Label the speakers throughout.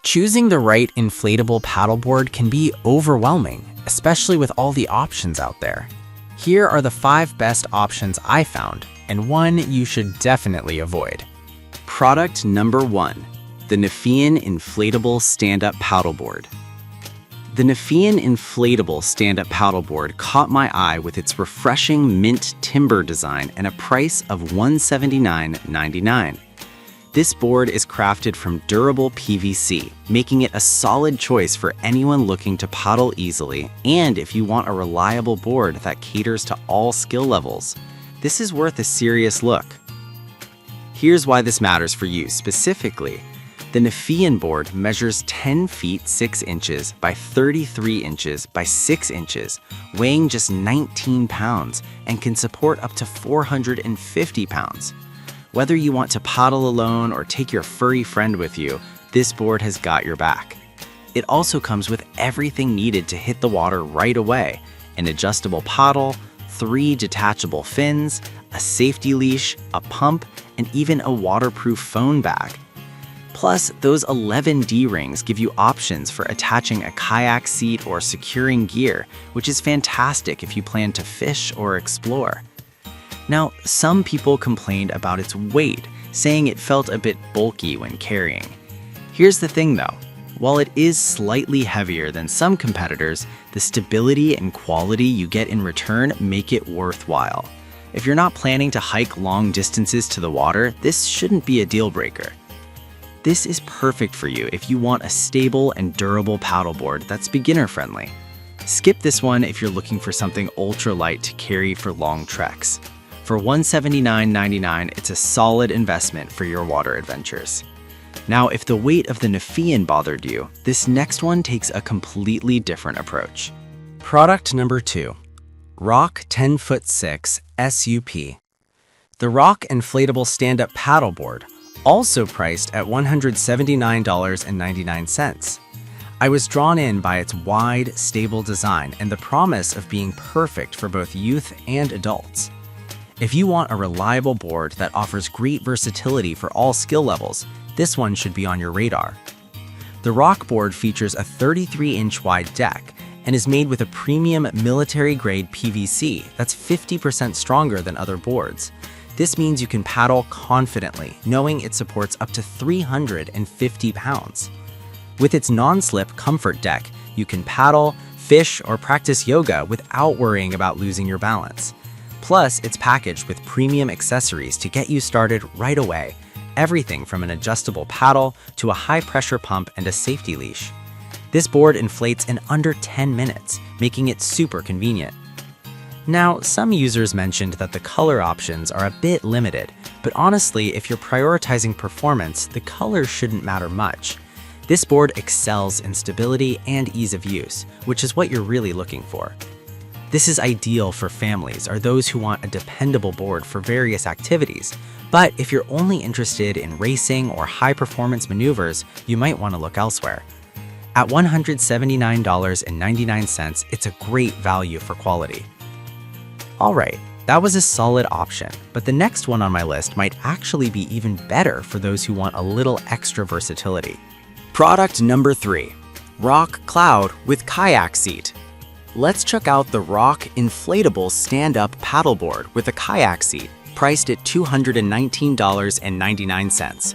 Speaker 1: Choosing the right inflatable paddleboard can be overwhelming, especially with all the options out there. Here are the 5 best options I found, and one you should definitely avoid.
Speaker 2: Product number 1, the Nefian Inflatable Stand-Up Paddleboard. The Nefian Inflatable Stand-Up Paddleboard caught my eye with its refreshing mint timber design and a price of $179.99. This board is crafted from durable PVC, making it a solid choice for anyone looking to paddle easily, and if you want a reliable board that caters to all skill levels. This is worth a serious look. Here's why this matters for you specifically. The Nefian board measures 10 feet 6 inches by 33 inches by 6 inches, weighing just 19 pounds, and can support up to 450 pounds. Whether you want to paddle alone or take your furry friend with you, this board has got your back. It also comes with everything needed to hit the water right away: an adjustable paddle, 3 detachable fins, a safety leash, a pump, and even a waterproof phone bag. Plus, those 11 D-rings give you options for attaching a kayak seat or securing gear, which is fantastic if you plan to fish or explore. Now, some people complained about its weight, saying it felt a bit bulky when carrying. Here's the thing though, while it is slightly heavier than some competitors, the stability and quality you get in return make it worthwhile. If you're not planning to hike long distances to the water, this shouldn't be a deal breaker. This is perfect for you if you want a stable and durable paddleboard that's beginner-friendly. Skip this one if you're looking for something ultra-light to carry for long treks. For $179.99, it's a solid investment for your water adventures. Now, if the weight of the Nefian bothered you, this next one takes a completely different approach.
Speaker 1: Product number 2, Rock 10'6" SUP. The Rock Inflatable Stand-Up Paddleboard, also priced at $179.99. I was drawn in by its wide, stable design and the promise of being perfect for both youth and adults. If you want a reliable board that offers great versatility for all skill levels, this one should be on your radar. The Rock board features a 33-inch wide deck and is made with a premium military-grade PVC that's 50% stronger than other boards. This means you can paddle confidently, knowing it supports up to 350 pounds. With its non-slip comfort deck, you can paddle, fish, or practice yoga without worrying about losing your balance. Plus, it's packaged with premium accessories to get you started right away. Everything from an adjustable paddle to a high-pressure pump and a safety leash. This board inflates in under 10 minutes, making it super convenient. Now, some users mentioned that the color options are a bit limited, but honestly, if you're prioritizing performance, the colors shouldn't matter much. This board excels in stability and ease of use, which is what you're really looking for. This is ideal for families or those who want a dependable board for various activities, but if you're only interested in racing or high-performance maneuvers, you might want to look elsewhere. At $179.99, it's a great value for quality. Alright, that was a solid option, but the next one on my list might actually be even better for those who want a little extra versatility.
Speaker 2: Product number 3, Rock Cloud with Kayak Seat. Let's check out the Rock Inflatable Stand-Up Paddleboard with a kayak seat, priced at $219.99.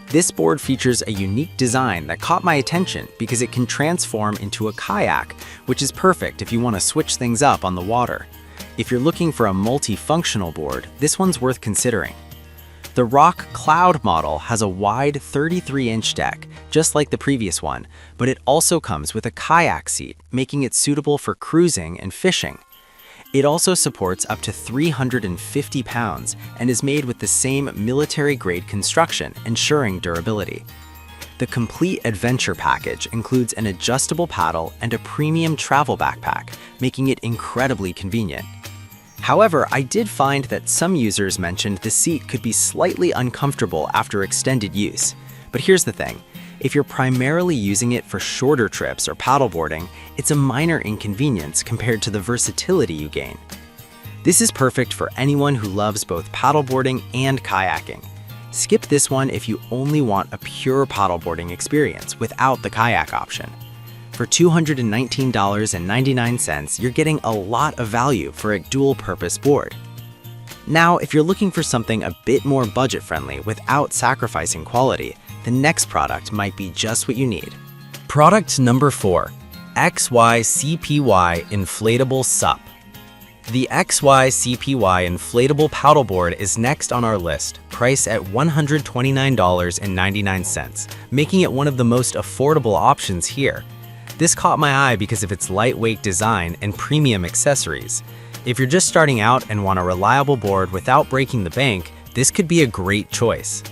Speaker 2: This board features a unique design that caught my attention because it can transform into a kayak, which is perfect if you want to switch things up on the water. If you're looking for a multifunctional board, this one's worth considering. The Rock Cloud model has a wide 33-inch deck, just like the previous one, but it also comes with a kayak seat, making it suitable for cruising and fishing. It also supports up to 350 pounds and is made with the same military-grade construction, ensuring durability. The complete adventure package includes an adjustable paddle and a premium travel backpack, making it incredibly convenient. However, I did find that some users mentioned the seat could be slightly uncomfortable after extended use. But here's the thing, if you're primarily using it for shorter trips or paddleboarding, it's a minor inconvenience compared to the versatility you gain. This is perfect for anyone who loves both paddleboarding and kayaking.
Speaker 1: Skip this one if you only want a pure paddleboarding experience without the kayak option. For $219.99, you're getting a lot of value for a dual-purpose board. Now, if you're looking for something a bit more budget-friendly without sacrificing quality, the next product might be just what you need. Product number 4, XYCPY Inflatable SUP. The XYCPY Inflatable Paddleboard is next on our list, priced at $129.99, making it one of the most affordable options here. This caught my eye because of its lightweight design and premium accessories. If you're just starting out and want a reliable board without breaking the bank, this could be a great choice.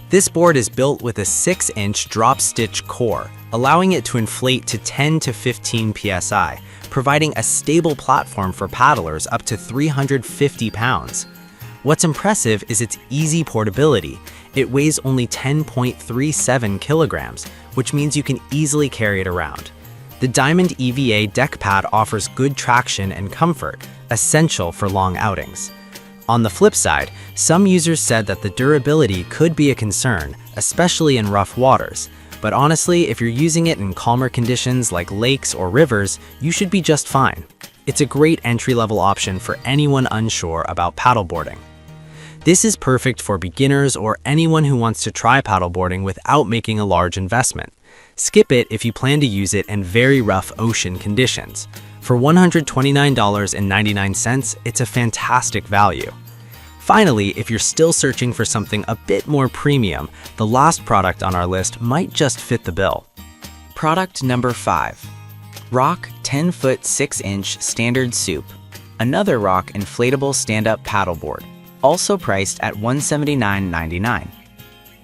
Speaker 1: This board is built with a 6-inch drop stitch core, allowing it to inflate to 10 to 15 psi, providing a stable platform for paddlers up to 350 pounds. What's impressive is its easy portability. It weighs only 10.37 kilograms, which means you can easily carry it around. The Diamond EVA deck pad offers good traction and comfort, essential for long outings. On the flip side, some users said that the durability could be a concern, especially in rough waters. But honestly, if you're using it in calmer conditions like lakes or rivers, you should be just fine. It's a great entry-level option for anyone unsure about paddleboarding. This is perfect for beginners or anyone who wants to try paddleboarding without making a large investment. Skip it if you plan to use it in very rough ocean conditions. For $129.99, it's a fantastic value. Finally, if you're still searching for something a bit more premium, the last product on our list might just fit the bill.
Speaker 2: Product number 5. Rock 10-foot 6-inch Standard SUP. Another Rock inflatable stand-up paddleboard, also priced at $179.99.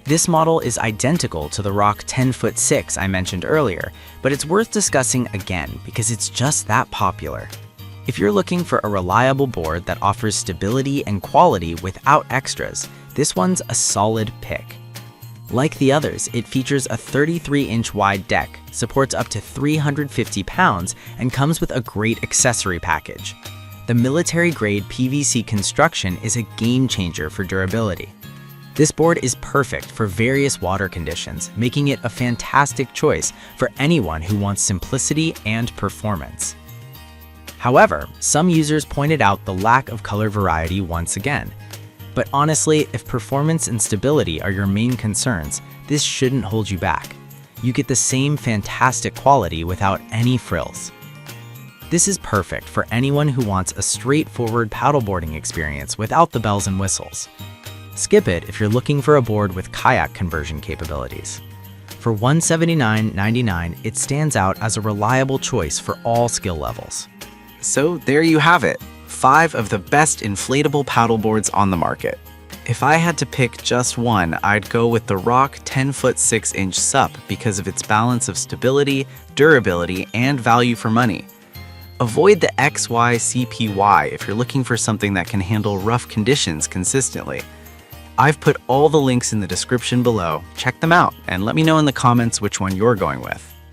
Speaker 2: This model is identical to the Rock 10-foot 6 I mentioned earlier, but it's worth discussing again because it's just that popular. If you're looking for a reliable board that offers stability and quality without extras, this one's a solid pick. Like the others, it features a 33-inch wide deck, supports up to 350 pounds, and comes with a great accessory package. The military-grade PVC construction is a game changer for durability. This board is perfect for various water conditions, making it a fantastic choice for anyone who wants simplicity and performance. However, some users pointed out the lack of color variety once again. But honestly, if performance and stability are your main concerns, this shouldn't hold you back. You get the same fantastic quality without any frills. This is perfect for anyone who wants a straightforward paddleboarding experience without the bells and whistles. Skip it if you're looking for a board with kayak conversion capabilities. For $179.99, it stands out as a reliable choice for all skill levels.
Speaker 1: So there you have it, 5 of the best inflatable paddleboards on the market. If I had to pick just one, I'd go with the Rock 10-foot 6-inch SUP because of its balance of stability, durability, and value for money. Avoid the XYCPY if you're looking for something that can handle rough conditions consistently. I've put all the links in the description below. Check them out and let me know in the comments which one you're going with.